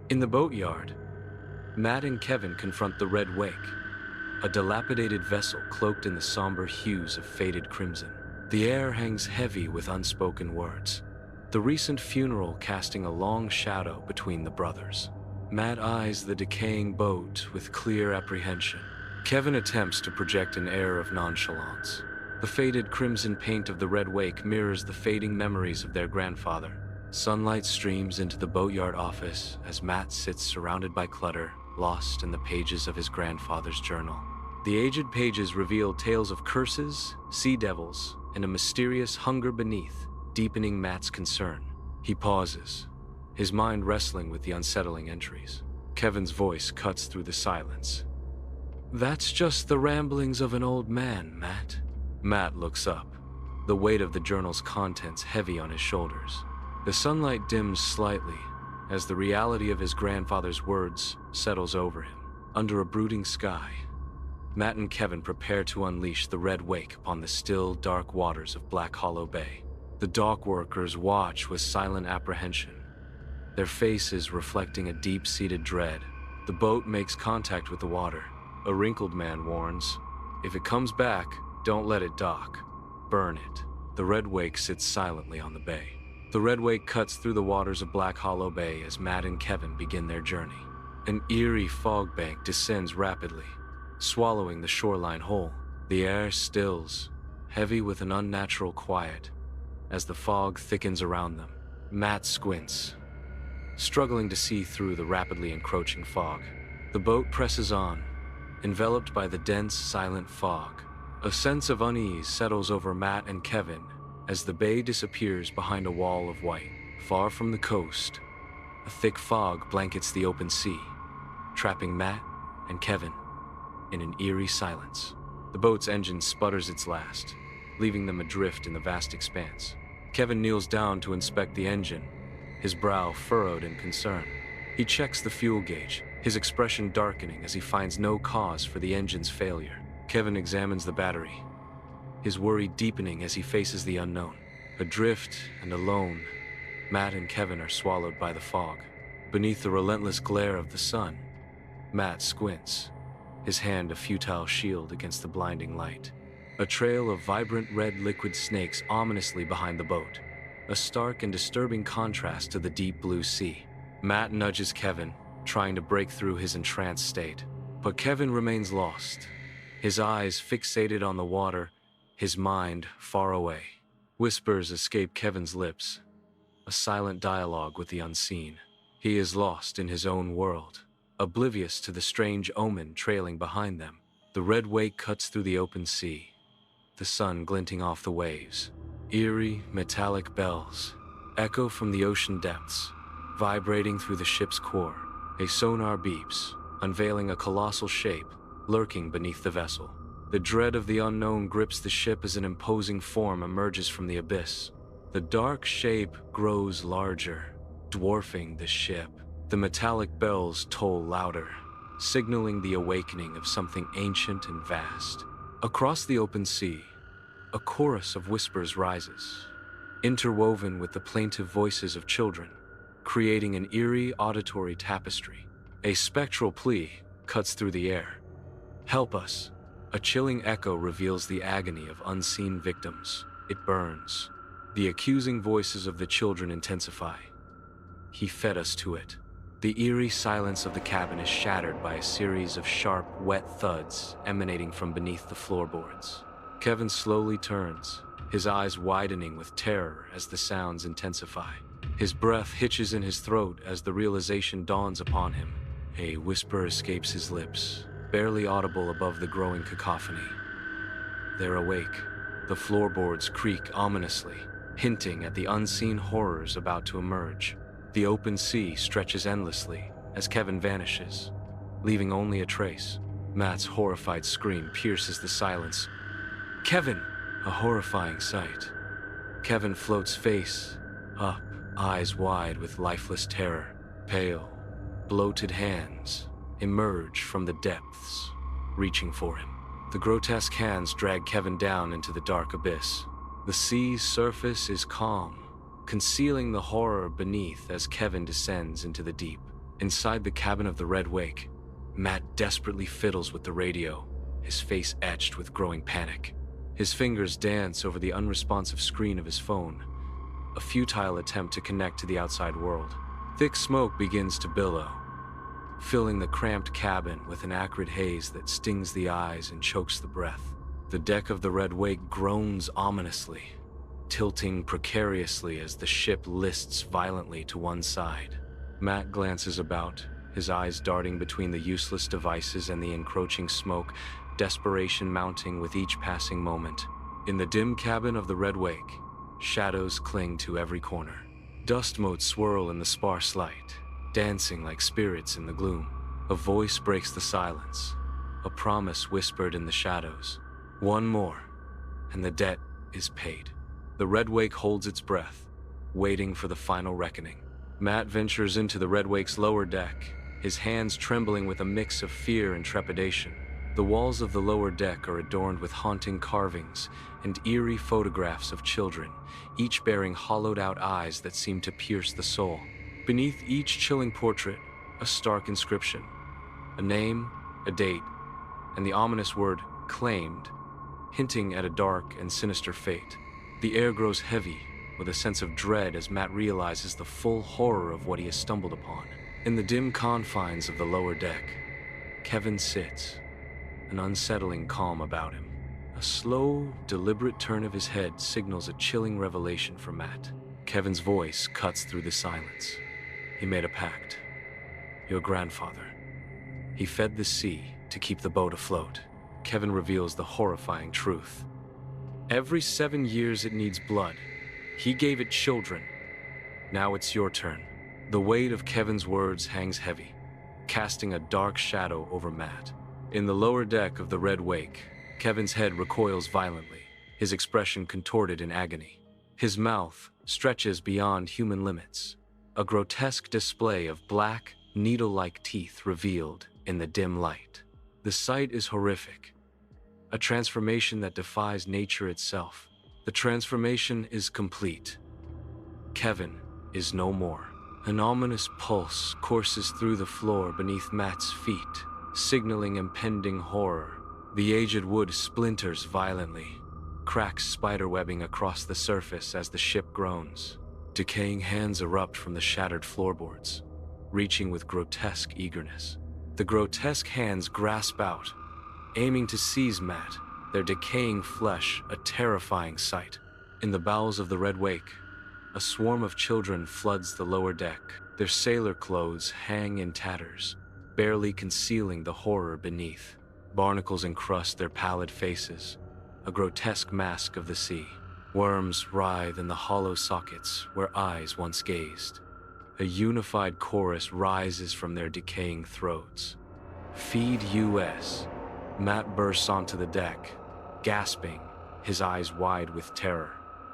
In the boatyard, Matt and Kevin confront the Red Wake, a dilapidated vessel cloaked in the somber hues of faded crimson. The air hangs heavy with unspoken words, the recent funeral casting a long shadow between the brothers. Matt eyes the decaying boat with clear apprehension. Kevin attempts to project an air of nonchalance. The faded crimson paint of the Red Wake mirrors the fading memories of their grandfather. Sunlight streams into the boatyard office as Matt sits surrounded by clutter, lost in the pages of his grandfather's journal. The aged pages reveal tales of curses, sea devils, and a mysterious hunger beneath, deepening Matt's concern. He pauses, his mind wrestling with the unsettling entries. Kevin's voice cuts through the silence. "That's just the ramblings of an old man, Matt." Matt looks up, the weight of the journal's contents heavy on his shoulders. The sunlight dims slightly as the reality of his grandfather's words settles over him. Under a brooding sky, Matt and Kevin prepare to unleash the Red Wake upon the still, dark waters of Black Hollow Bay. The dock workers watch with silent apprehension, their faces reflecting a deep-seated dread. The boat makes contact with the water. A wrinkled man warns, "If it comes back, don't let it dock. Burn it." The Red Wake sits silently on the bay. The Red Wake cuts through the waters of Black Hollow Bay as Matt and Kevin begin their journey. An eerie fog bank descends rapidly, swallowing the shoreline whole. The air stills, heavy with an unnatural quiet, as the fog thickens around them. Matt squints, struggling to see through the rapidly encroaching fog. The boat presses on, enveloped by the dense, silent fog. A sense of unease settles over Matt and Kevin as the bay disappears behind a wall of white. Far from the coast, a thick fog blankets the open sea, trapping Matt and Kevin in an eerie silence. The boat's engine sputters its last, leaving them adrift in the vast expanse. Kevin kneels down to inspect the engine, his brow furrowed in concern. He checks the fuel gauge, his expression darkening as he finds no cause for the engine's failure. Kevin examines the battery, his worry deepening as he faces the unknown. Adrift and alone, Matt and Kevin are swallowed by the fog. Beneath the relentless glare of the sun, Matt squints, his hand a futile shield against the blinding light. A trail of vibrant red liquid snakes ominously behind the boat, a stark and disturbing contrast to the deep blue sea. Matt nudges Kevin, trying to break through his entranced state. But Kevin remains lost, his eyes fixated on the water, his mind far away. Whispers escape Kevin's lips, a silent dialogue with the unseen. He is lost in his own world, oblivious to the strange omen trailing behind them. The Red Wake cuts through the open sea, the sun glinting off the waves. Eerie, metallic bells echo from the ocean depths, vibrating through the ship's core. A sonar beeps, unveiling a colossal shape lurking beneath the vessel. The dread of the unknown grips the ship as an imposing form emerges from the abyss. The dark shape grows larger, dwarfing the ship. The metallic bells toll louder, signaling the awakening of something ancient and vast. Across the open sea, a chorus of whispers rises, interwoven with the plaintive voices of children, creating an eerie auditory tapestry. A spectral plea cuts through the air. "Help us." A chilling echo reveals the agony of unseen victims. It burns. The accusing voices of the children intensify. "He fed us to it." The eerie silence of the cabin is shattered by a series of sharp, wet thuds emanating from beneath the floorboards. Kevin slowly turns, his eyes widening with terror as the sounds intensify. His breath hitches in his throat as the realization dawns upon him. A whisper escapes his lips, barely audible above the growing cacophony. They're awake. The floorboards creak ominously, hinting at the unseen horrors about to emerge. The open sea stretches endlessly as Kevin vanishes, leaving only a trace. Matt's horrified scream pierces the silence. "Kevin!" A horrifying sight. Kevin floats face up, eyes wide with lifeless terror. Pale, bloated hands emerge from the depths, reaching for him. The grotesque hands drag Kevin down into the dark abyss. The sea's surface is calm, concealing the horror beneath as Kevin descends into the deep. Inside the cabin of the Red Wake, Matt desperately fiddles with the radio, his face etched with growing panic. His fingers dance over the unresponsive screen of his phone, a futile attempt to connect to the outside world. Thick smoke begins to billow, filling the cramped cabin with an acrid haze that stings the eyes and chokes the breath. The deck of the Red Wake groans ominously, tilting precariously as the ship lists violently to one side. Matt glances about, his eyes darting between the useless devices and the encroaching smoke, desperation mounting with each passing moment. In the dim cabin of the Red Wake, shadows cling to every corner. Dust motes swirl in the sparse light, dancing like spirits in the gloom. A voice breaks the silence, a promise whispered in the shadows. One more, and the debt is paid. The Red Wake holds its breath, waiting for the final reckoning. Matt ventures into the Red Wake's lower deck, his hands trembling with a mix of fear and trepidation. The walls of the lower deck are adorned with haunting carvings and eerie photographs of children, each bearing hollowed-out eyes that seem to pierce the soul. Beneath each chilling portrait, a stark inscription, a name, a date, and the ominous word claimed, hinting at a dark and sinister fate. The air grows heavy, with a sense of dread as Matt realizes the full horror of what he has stumbled upon. In the dim confines of the lower deck, Kevin sits, an unsettling calm about him. A slow, deliberate turn of his head signals a chilling revelation for Matt. Kevin's voice cuts through the silence. He made a pact. Your grandfather. He fed the sea to keep the boat afloat. Kevin reveals the horrifying truth. Every 7 years it needs blood. He gave it children. Now it's your turn. The weight of Kevin's words hangs heavy, casting a dark shadow over Matt. In the lower deck of the Red Wake, Kevin's head recoils violently, his expression contorted in agony. His mouth stretches beyond human limits, a grotesque display of black, needle-like teeth revealed in the dim light. The sight is horrific, a transformation that defies nature itself. The transformation is complete. Kevin is no more. An ominous pulse courses through the floor beneath Matt's feet, signaling impending horror. The aged wood splinters violently, cracks spiderwebbing across the surface as the ship groans. Decaying hands erupt from the shattered floorboards, reaching with grotesque eagerness. The grotesque hands grasp out, aiming to seize Matt, their decaying flesh a terrifying sight. In the bowels of the Red Wake, a swarm of children floods the lower deck. Their sailor clothes hang in tatters, barely concealing the horror beneath. Barnacles encrust their pallid faces, a grotesque mask of the sea. Worms writhe in the hollow sockets where eyes once gazed. A unified chorus rises from their decaying throats. Feed US. Matt bursts onto the deck, gasping, his eyes wide with terror.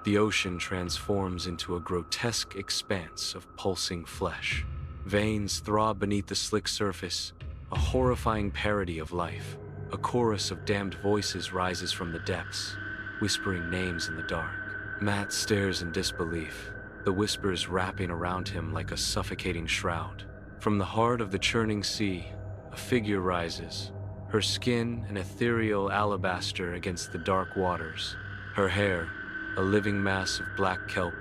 The ocean transforms into a grotesque expanse of pulsing flesh. Veins throb beneath the slick surface, a horrifying parody of life. A chorus of damned voices rises from the depths, whispering names in the dark. Matt stares in disbelief, the whispers wrapping around him like a suffocating shroud. From the heart of the churning sea, a figure rises, her skin an ethereal alabaster against the dark waters. Her hair, a living mass of black kelp,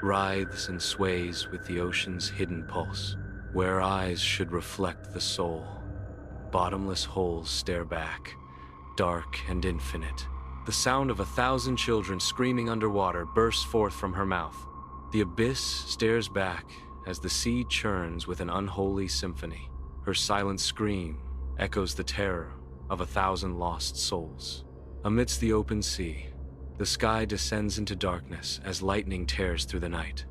writhes and sways with the ocean's hidden pulse. Where eyes should reflect the soul, bottomless holes stare back, dark and infinite. The sound of 1,000 children screaming underwater bursts forth from her mouth. The abyss stares back as the sea churns with an unholy symphony. Her silent scream echoes the terror of 1,000 lost souls. Amidst the open sea, the sky descends into darkness as lightning tears through the night.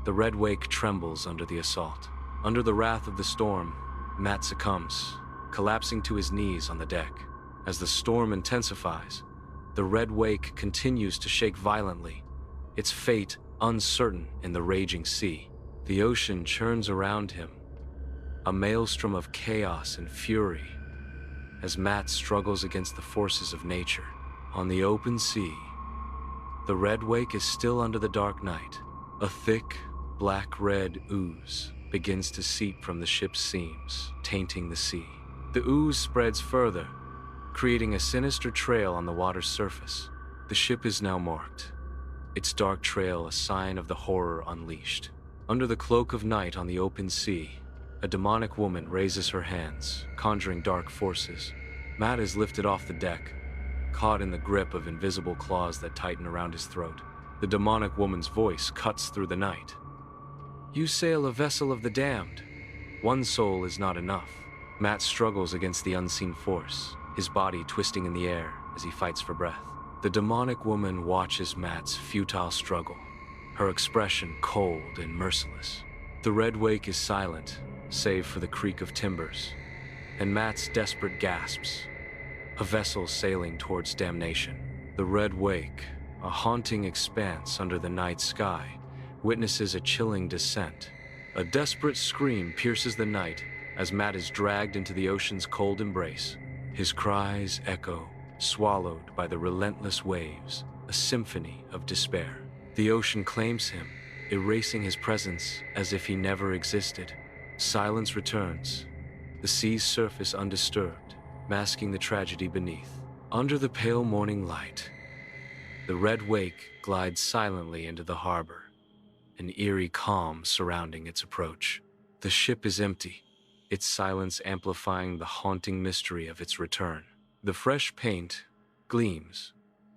The Red Wake trembles under the assault. Under the wrath of the storm, Matt succumbs, collapsing to his knees on the deck. As the storm intensifies, the Red Wake continues to shake violently, its fate uncertain in the raging sea. The ocean churns around him, a maelstrom of chaos and fury, as Matt struggles against the forces of nature. On the open sea, the Red Wake is still under the dark night, a thick, black-red ooze begins to seep from the ship's seams, tainting the sea. The ooze spreads further, creating a sinister trail on the water's surface. The ship is now marked, its dark trail a sign of the horror unleashed. Under the cloak of night on the open sea, a demonic woman raises her hands, conjuring dark forces. Matt is lifted off the deck, caught in the grip of invisible claws that tighten around his throat. The demonic woman's voice cuts through the night. "You sail a vessel of the damned. One soul is not enough." Matt struggles against the unseen force, his body twisting in the air as he fights for breath. The demonic woman watches Matt's futile struggle, her expression cold and merciless. The red wake is silent, save for the creak of timbers, and Matt's desperate gasps. A vessel sailing towards damnation. The red wake, a haunting expanse under the night sky, witnesses a chilling descent. A desperate scream pierces the night as Matt is dragged into the ocean's cold embrace. His cries echo, swallowed by the relentless waves, a symphony of despair. The ocean claims him, erasing his presence as if he never existed. Silence returns, the sea's surface undisturbed, masking the tragedy beneath. Under the pale morning light, the red wake glides silently into the harbor, an eerie calm surrounding its approach. The ship is empty, its silence amplifying the haunting mystery of its return. The fresh paint gleams,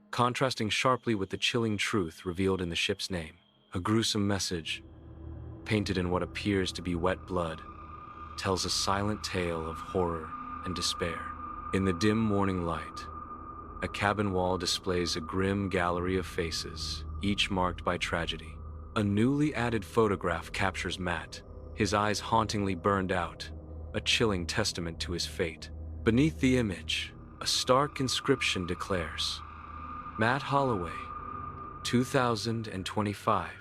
contrasting sharply with the chilling truth revealed in the ship's name. A gruesome message, painted in what appears to be wet blood, tells a silent tale of horror and despair. In the dim morning light, a cabin wall displays a grim gallery of faces, each marked by tragedy. A newly added photograph captures Matt, his eyes hauntingly burned out, a chilling testament to his fate. Beneath the image, a stark inscription declares, "Matt Holloway, 2025,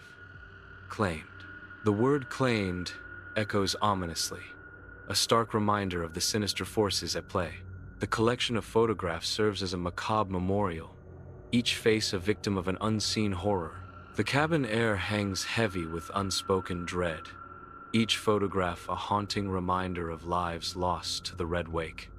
claimed." The word "claimed" echoes ominously, a stark reminder of the sinister forces at play. The collection of photographs serves as a macabre memorial, each face a victim of an unseen horror. The cabin air hangs heavy with unspoken dread, each photograph a haunting reminder of lives lost to the red wake.